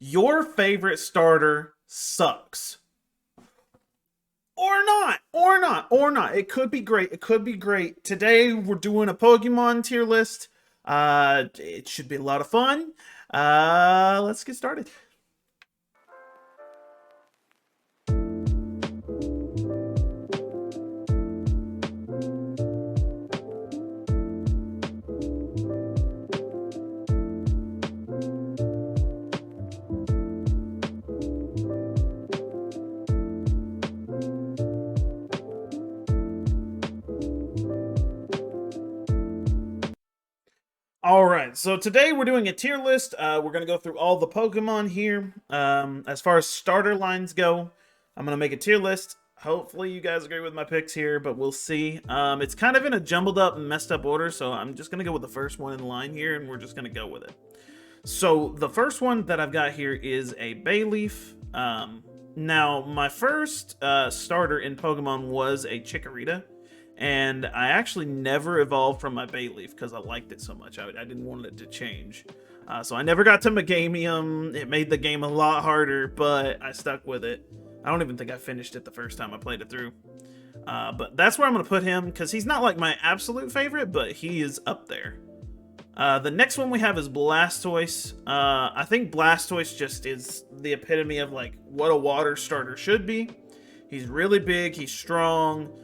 Your favorite starter sucks. Or not. It could be great. It could be great. Today we're doing a Pokemon tier list. It should be a lot of fun. Let's get started. All right, so today we're doing a tier list. We're gonna go through all the Pokemon here. As far as starter lines go, I'm gonna make a tier list. Hopefully, you guys agree with my picks here, but we'll see. It's kind of in a jumbled up, messed up order, so I'm just gonna go with the first one in line here, and we're just gonna go with it. So the first one that I've got here is a Bayleaf. Now, my first starter in Pokemon was a Chikorita. And I actually never evolved from my Bayleaf because I liked it so much. I didn't want it to change. So I never got to Megamium. It made the game a lot harder, but I stuck with it. I don't even think I finished it the first time I played it through. But that's where I'm going to put him because he's not like my absolute favorite, but he is up there. The next one we have is Blastoise. I think Blastoise just is the epitome of like what a water starter should be. He's really big. He's strong.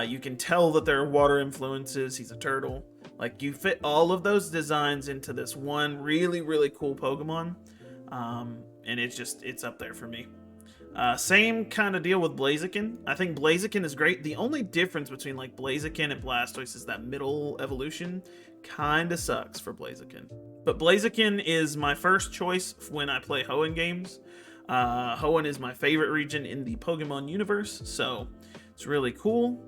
You can tell that there are water influences. He's a turtle. Like, you fit all of those designs into this one really, really cool Pokemon. And it's up there for me. Same kind of deal with Blaziken. I think Blaziken is great. The only difference between, like, Blaziken and Blastoise is that middle evolution kind of sucks for Blaziken. But Blaziken is my first choice when I play Hoenn games. Hoenn is my favorite region in the Pokemon universe, so it's really cool.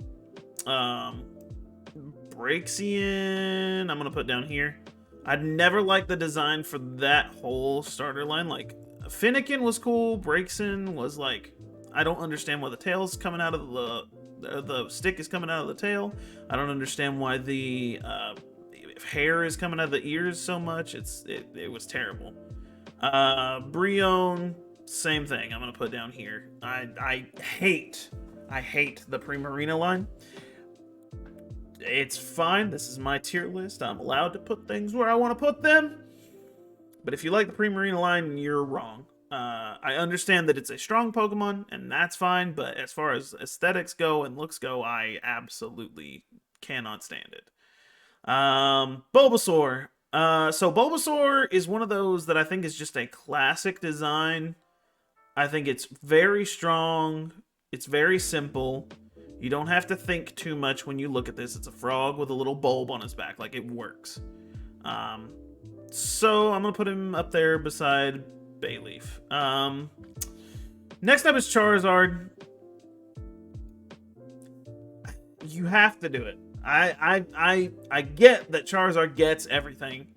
Braixien, I'm gonna put down here. I'd never liked the design for that whole starter line. Like, Finnegan was cool. Braixien was like, I don't understand why the tail's coming out of the stick is coming out of the tail. I don't understand why the hair is coming out of the ears so much. It was terrible. Brionne, same thing. I'm gonna put down here. I hate the Primarina line. It's fine. This is my tier list. I'm allowed to put things where I want to put them. But if you like the Primarina line, you're wrong. I understand that it's a strong Pokemon, and that's fine. But as far as aesthetics go and looks go, I absolutely cannot stand it. Bulbasaur. So Bulbasaur is one of those that I think is just a classic design. I think it's very strong. It's very simple. You don't have to think too much when you look at this. It's a frog with a little bulb on his back. Like, it works. So I'm going to put him up there beside Bayleaf. Next up is Charizard. You have to do it. I get that Charizard gets everything.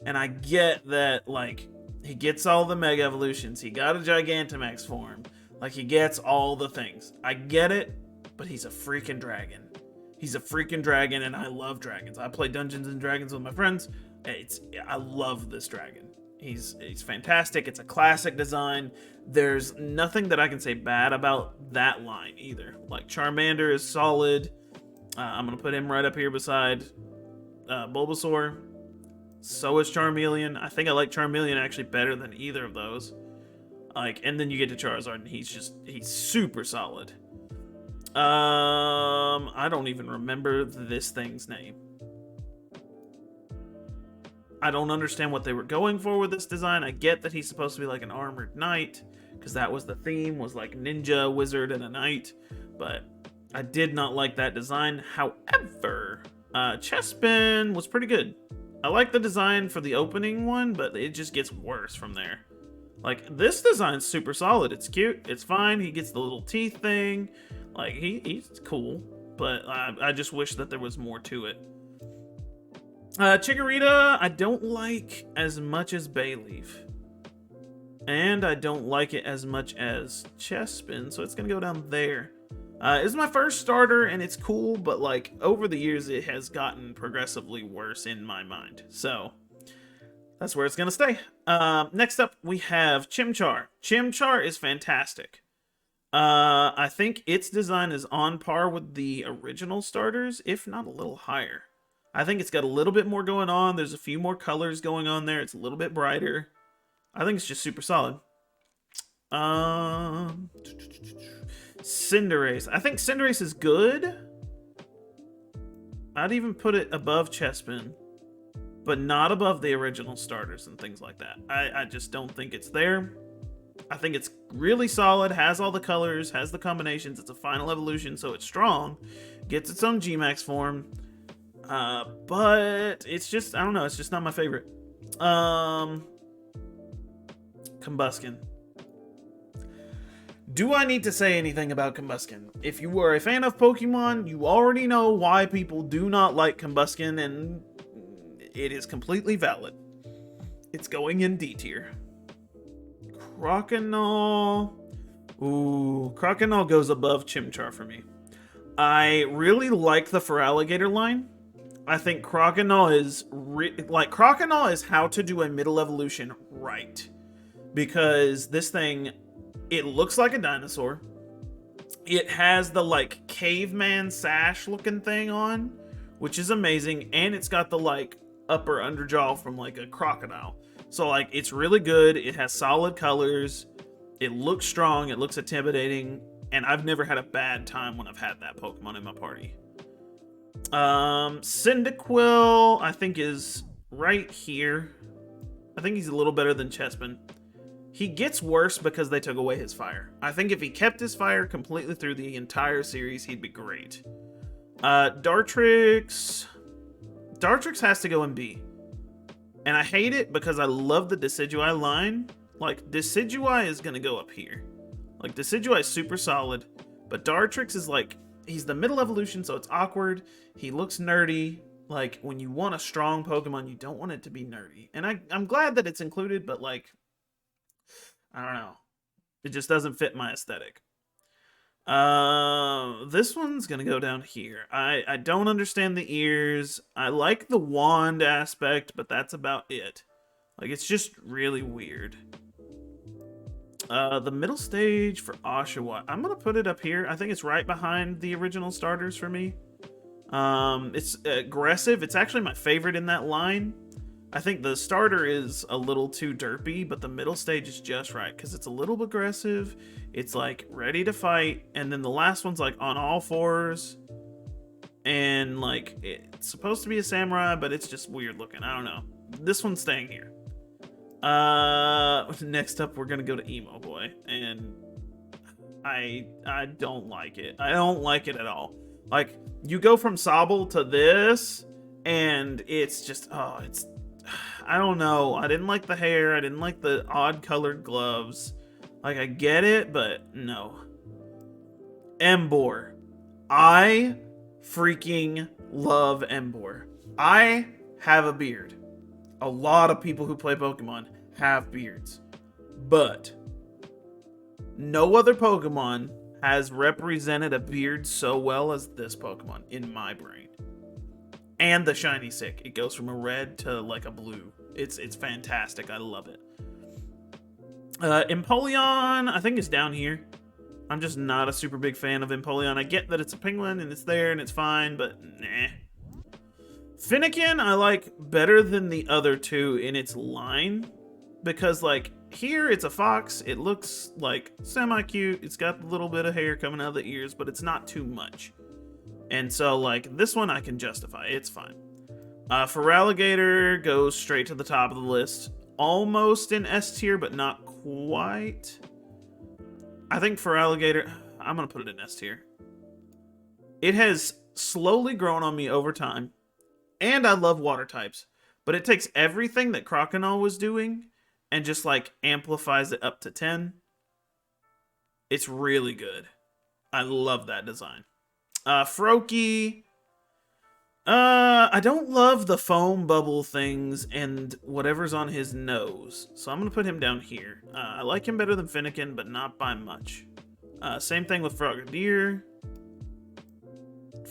And I get that, like, he gets all the Mega Evolutions. He got a Gigantamax form. Like, he gets all the things. I get it, but he's a freaking dragon. He's a freaking dragon, and I love dragons. I play Dungeons and Dragons with my friends. I love this dragon. He's fantastic. It's a classic design. There's nothing that I can say bad about that line either. Like, Charmander is solid. I'm going to put him right up here beside Bulbasaur. So is Charmeleon. I think I like Charmeleon actually better than either of those. Like, and then you get to Charizard, and he's super solid. I don't even remember this thing's name. I don't understand what they were going for with this design. I get that he's supposed to be like an armored knight, because that was the theme, was like ninja, wizard, and a knight. But I did not like that design. However, Chespin was pretty good. I like the design for the opening one, but it just gets worse from there. Like, this design's super solid. It's cute. It's fine. He gets the little teeth thing. Like, he's cool. But I just wish that there was more to it. Chikorita, I don't like as much as Bayleaf. And I don't like it as much as Chespin, so it's going to go down there. It's my first starter, and it's cool, but, like, over the years, it has gotten progressively worse in my mind. So, That's where it's going to stay. Next up, we have Chimchar. Chimchar is fantastic. I think its design is on par with the original starters, if not a little higher. I think it's got a little bit more going on. There's a few more colors going on there. It's a little bit brighter. I think it's just super solid. Cinderace. I think Cinderace is good. I'd even put it above Chespin, but not above the original starters and things like that. I just don't think it's there. I think it's really solid, has all the colors, has the combinations. It's a final evolution, so it's strong. Gets its own G-Max form. But it's just, I don't know, it's just not my favorite. Combusken. Do I need to say anything about Combusken? If you were a fan of Pokemon, you already know why people do not like Combusken, and it is completely valid. It's going in D tier. Croconaw. Ooh, Croconaw goes above Chimchar for me. I really like the Feraligatr line. I think Croconaw is Croconaw is how to do a middle evolution right, because this thing, it looks like a dinosaur. It has the like caveman sash looking thing on, which is amazing, and it's got the like upper underjaw from like a crocodile. So like it's really good. It has solid colors. It looks strong. It looks intimidating, and I've never had a bad time when I've had that Pokemon in my party. Cyndaquil, I think, is right here. I think he's a little better than Chespin. He gets worse because they took away his fire. I think if he kept his fire completely through the entire series, he'd be great. Dartrix. Dartrix has to go in B. And I hate it because I love the Decidueye line. Like, Decidueye is going to go up here. Like, Decidueye is super solid. But Dartrix is like, he's the middle evolution, so it's awkward. He looks nerdy. Like, when you want a strong Pokemon, you don't want it to be nerdy. And I'm glad that it's included, but like, I don't know. It just doesn't fit my aesthetic. This one's gonna go down here. I don't understand the ears. I like the wand aspect, but that's about it. Like, it's just really weird. The middle stage for Oshawott, I'm gonna put it up here. I think it's right behind the original starters for me. It's aggressive. It's actually my favorite in that line. I think the starter is a little too derpy, but the middle stage is just right because it's a little aggressive. It's like ready to fight, and then the last one's like on all fours, and like it's supposed to be a samurai, but it's just weird looking. I don't know. This one's staying here. Next up, we're gonna go to Emo Boy, and I don't like it. I don't like it at all. Like, you go from Sobble to this, and it's just, oh, it's, I don't know. I didn't like the hair. I didn't like the odd colored gloves. Like, I get it, but no. Emboar. I freaking love Emboar. I have a beard. A lot of people who play Pokemon have beards. But no other Pokemon has represented a beard so well as this Pokemon in my brain. And the shiny sick. It goes from a red to like a blue. It's fantastic. I love it. Empoleon, I think, is down here. I'm just not a super big fan of Empoleon. I get that it's a penguin and it's there and it's fine, but nah. Fennekin I like better than the other two in its line, because like here it's a fox. It looks like semi-cute. It's got a little bit of hair coming out of the ears, but it's not too much. And so like this one I can justify. It's fine. Feraligatr goes straight to the top of the list. Almost in S tier, but not quite. I think Feraligatr, I'm going to put it in S tier. It has slowly grown on me over time. And I love water types. But it takes everything that Croconaw was doing and just like amplifies it up to 10. It's really good. I love that design. Froakie. I don't love the foam bubble things and whatever's on his nose. So I'm going to put him down here. I like him better than Fennekin, but not by much. Same thing with Frogadier.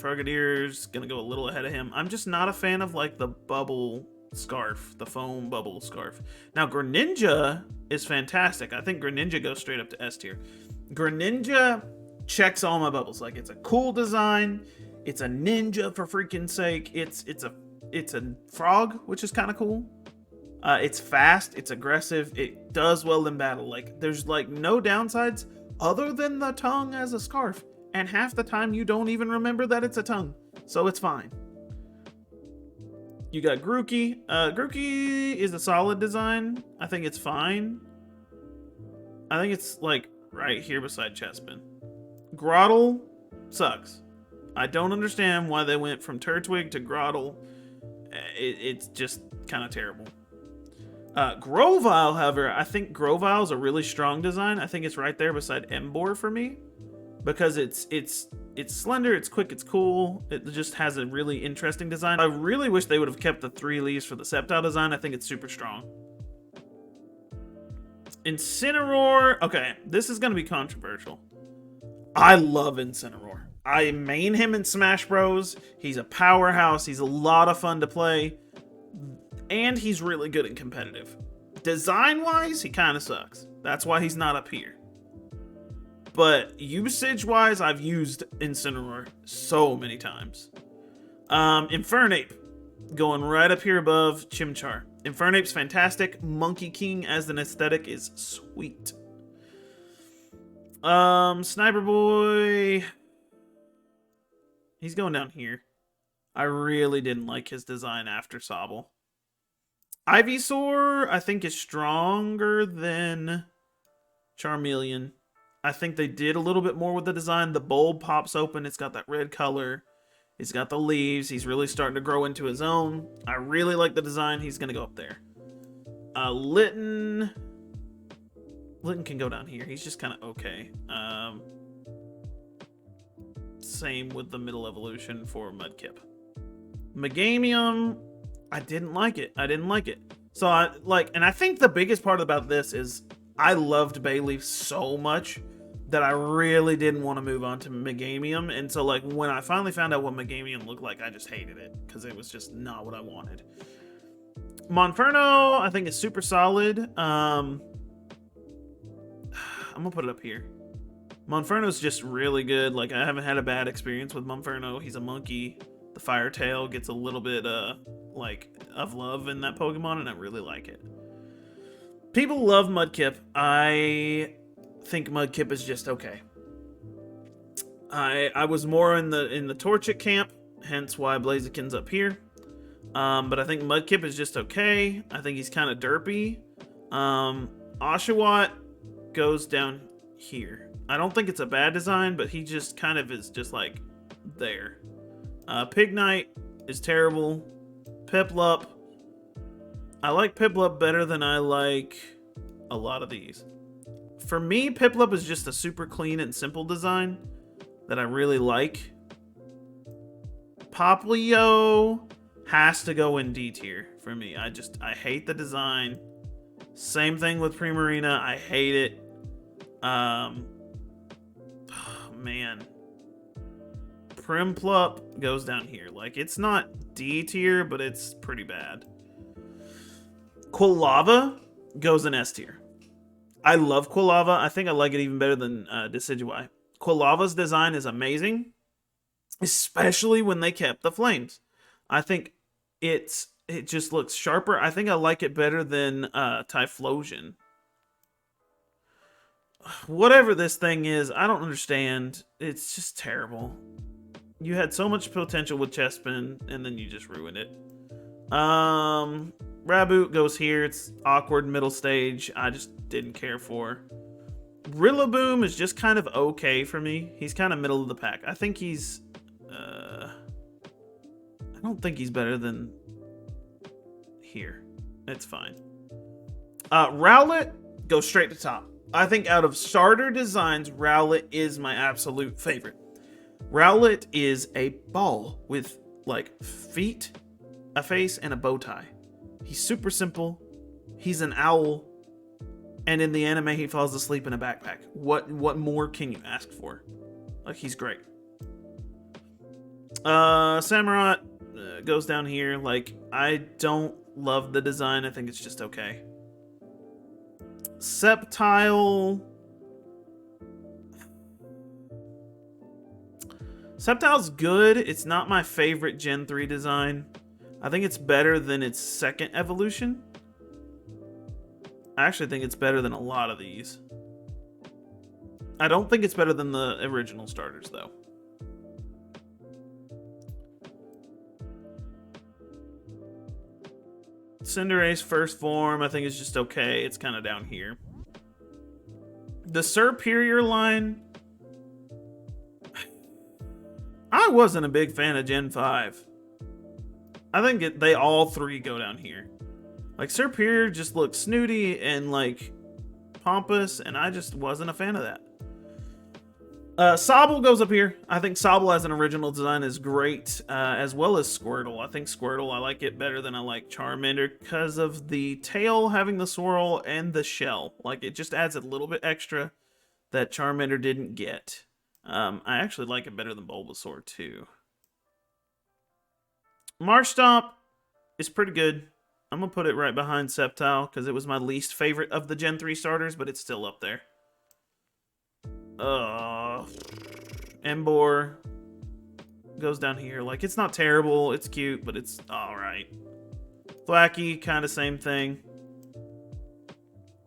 Frogadier's going to go a little ahead of him. I'm just not a fan of like the bubble scarf, the foam bubble scarf. Now, Greninja is fantastic. I think Greninja goes straight up to S tier. Greninja checks all my bubbles. Like, it's a cool design. It's a ninja for freaking sake. It's a frog, which is kind of cool. It's fast. It's aggressive. It does well in battle. Like, there's like no downsides other than the tongue as a scarf. And half the time you don't even remember that it's a tongue. So it's fine. You got Grookey. Grookey is a solid design. I think it's fine. I think it's like right here beside Chespin. Grottle sucks. I don't understand why they went from Turtwig to Grottle. It's just kind of terrible. Grovyle, however, I think Grovyle is a really strong design. I think it's right there beside Emboar for me. Because it's slender, it's quick, it's cool. It just has a really interesting design. I really wish they would have kept the 3 leaves for the Sceptile design. I think it's super strong. Incineroar. Okay, this is going to be controversial. I love Incineroar. I main him in Smash Bros. He's a powerhouse. He's a lot of fun to play. And he's really good and competitive. Design-wise, he kind of sucks. That's why he's not up here. But usage-wise, I've used Incineroar so many times. Infernape, going right up here above Chimchar. Infernape's fantastic. Monkey King as an aesthetic is sweet. Sniper Boy, he's going down here. I really didn't like his design after Sobble. Ivysaur, I think, is stronger than Charmeleon. I think they did a little bit more with the design. The bulb pops open. It's got that red color. He's got the leaves. He's really starting to grow into his own. I really like the design. He's going to go up there. Litten can go down here. He's just kind of okay. Same with the middle evolution for Mudkip. Megamium, I didn't like it. So and I think the biggest part about this is I loved Bayleaf so much that I really didn't want to move on to Megamium. And so, like, when I finally found out what Megamium looked like, I just hated it because it was just not what I wanted. Monferno, I think, is super solid. I'm going to put it up here. Monferno's just really good. Like, I haven't had a bad experience with Monferno. He's a monkey. The Fire Tail gets a little bit, of love in that Pokemon, and I really like it. People love Mudkip. I think Mudkip is just okay. I was more in the Torchic camp, hence why Blaziken's up here. But I think Mudkip is just okay. I think he's kind of derpy. Oshawott goes down here. I don't think it's a bad design, but he just kind of is just like there. Pignite is terrible. Piplup. I like Piplup better than I like a lot of these. For me, Piplup is just a super clean and simple design that I really like. Poplio has to go in D tier for me. I hate the design. Same thing with Primarina. I hate it. Oh, man. Primplup goes down here. Like, it's not D tier, but it's pretty bad. Quilava goes in S tier. I love Quilava. I think I like it even better than Decidueye. Quilava's design is amazing, especially when they kept the flames. I think it just looks sharper. I think I like it better than Typhlosion. Whatever this thing is, I don't understand. It's just terrible. You had so much potential with Chespin, and then you just ruined it. Raboot goes here. It's awkward middle stage. I just didn't care for. Rillaboom is just kind of okay for me. He's kind of middle of the pack. I think he's... I don't think he's better than here. It's fine. Rowlet goes straight to top. I think out of starter designs, Rowlet is my absolute favorite. Rowlet is a ball with, like, feet, a face, and a bow tie. He's super simple. He's an owl. And in the anime, he falls asleep in a backpack. What more can you ask for? Like, he's great. Samurott goes down here. Like, I don't love the design. I think it's just okay. Sceptile. Sceptile's good. It's not my favorite Gen 3 design. I think it's better than its second evolution. I actually think it's better than a lot of these. I don't think it's better than the original starters, though. Cinderace first form, I think is just okay. It's kind of down here. The Superior line, I wasn't a big fan of Gen 5. I think they all three go down here. Like, Superior just looks snooty and, like, pompous, and I just wasn't a fan of that. Sobble goes up here. I think Sobble as an original design is great, as well as Squirtle. I think Squirtle, I like it better than I like Charmander because of the tail having the swirl and the shell. Like, it just adds a little bit extra that Charmander didn't get. I actually like it better than Bulbasaur, too. Marshtomp is pretty good. I'm going to put it right behind Sceptile because it was my least favorite of the Gen 3 starters, but it's still up there. Emboar goes down here. Like, it's not terrible. It's cute, but it's alright. Thwackey, kind of same thing.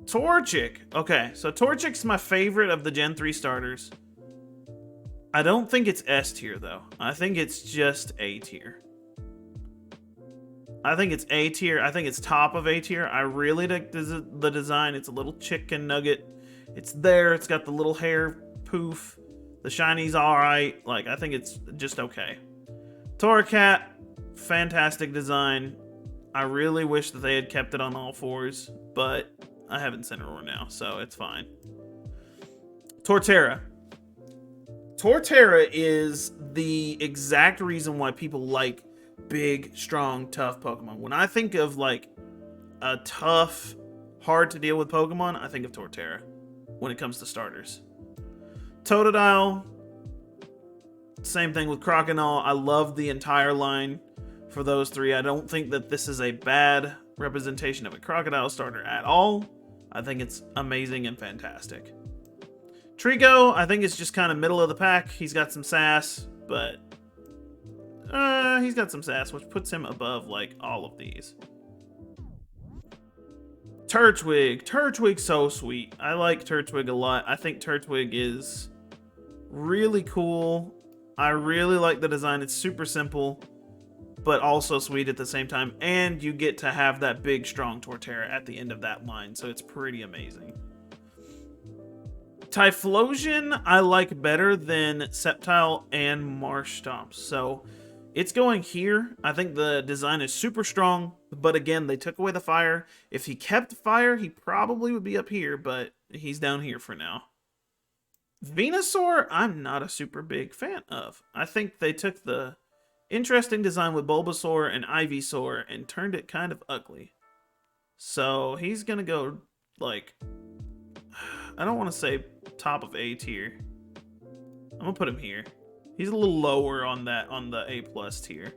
Torchic. Okay, so Torchic's my favorite of the Gen 3 starters. I don't think it's S tier, though. I think it's just A tier. I think it's A tier. I think it's top of A tier. I really like the design. It's a little chicken nugget. It's there. It's got the little hair poof. The shiny's alright. Like, I think it's just okay. Torracat, fantastic design. I really wish that they had kept it on all fours, but I have Incineroar now, so it's fine. Torterra. Torterra is the exact reason why people like big, strong, tough Pokemon. When I think of, like, a tough, hard to deal with Pokemon, I think of Torterra when it comes to starters. Totodile, same thing with Croconaw. I love the entire line for those three. I don't think that this is a bad representation of a Crocodile starter at all. I think it's amazing and fantastic. Trico, I think it's just kind of middle of the pack. He's got some sass, but he's got some sass, which puts him above, like, all of these. Turtwig. Turtwig's so sweet. I like Turtwig a lot. I think Turtwig is really cool. I really like the design. It's super simple, but also sweet at the same time. And you get to have that big, strong Torterra at the end of that line, so it's pretty amazing. Typhlosion I like better than Sceptile and Marshtomp, so it's going here. I think the design is super strong, but again, they took away the fire. If he kept fire, he probably would be up here, but he's down here for now. Venusaur, I'm not a super big fan of. I think they took the interesting design with Bulbasaur and Ivysaur and turned it kind of ugly. So he's going to go, like, I don't want to say top of A tier. I'm going to put him here. He's a little lower on that, on the A+ tier.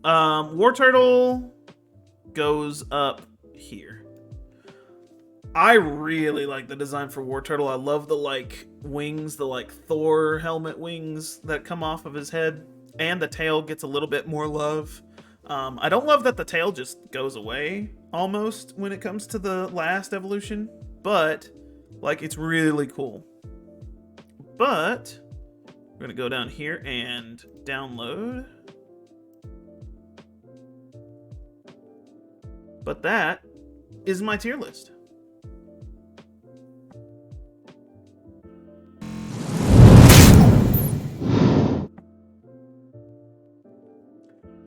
Wartortle goes up here. I really like the design for Wartortle. I love the, like, wings, the, like, Thor helmet wings that come off of his head. And the tail gets a little bit more love. I don't love that the tail just goes away, almost, when it comes to the last evolution. But, like, it's really cool. But we're going to go down here and download. But that is my tier list.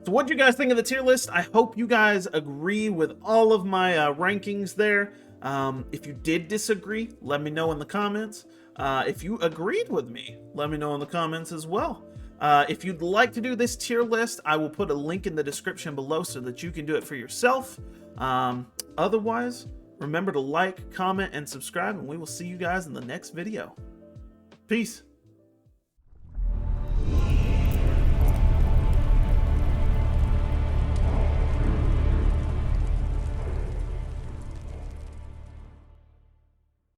So what do you guys think of the tier list? I hope you guys agree with all of my rankings there. If you did disagree, let me know in the comments. If you agreed with me, let me know in the comments as well. If you'd like to do this tier list, I will put a link in the description below so that you can do it for yourself. Otherwise, remember to like, comment, and subscribe, and we will see you guys in the next video. Peace.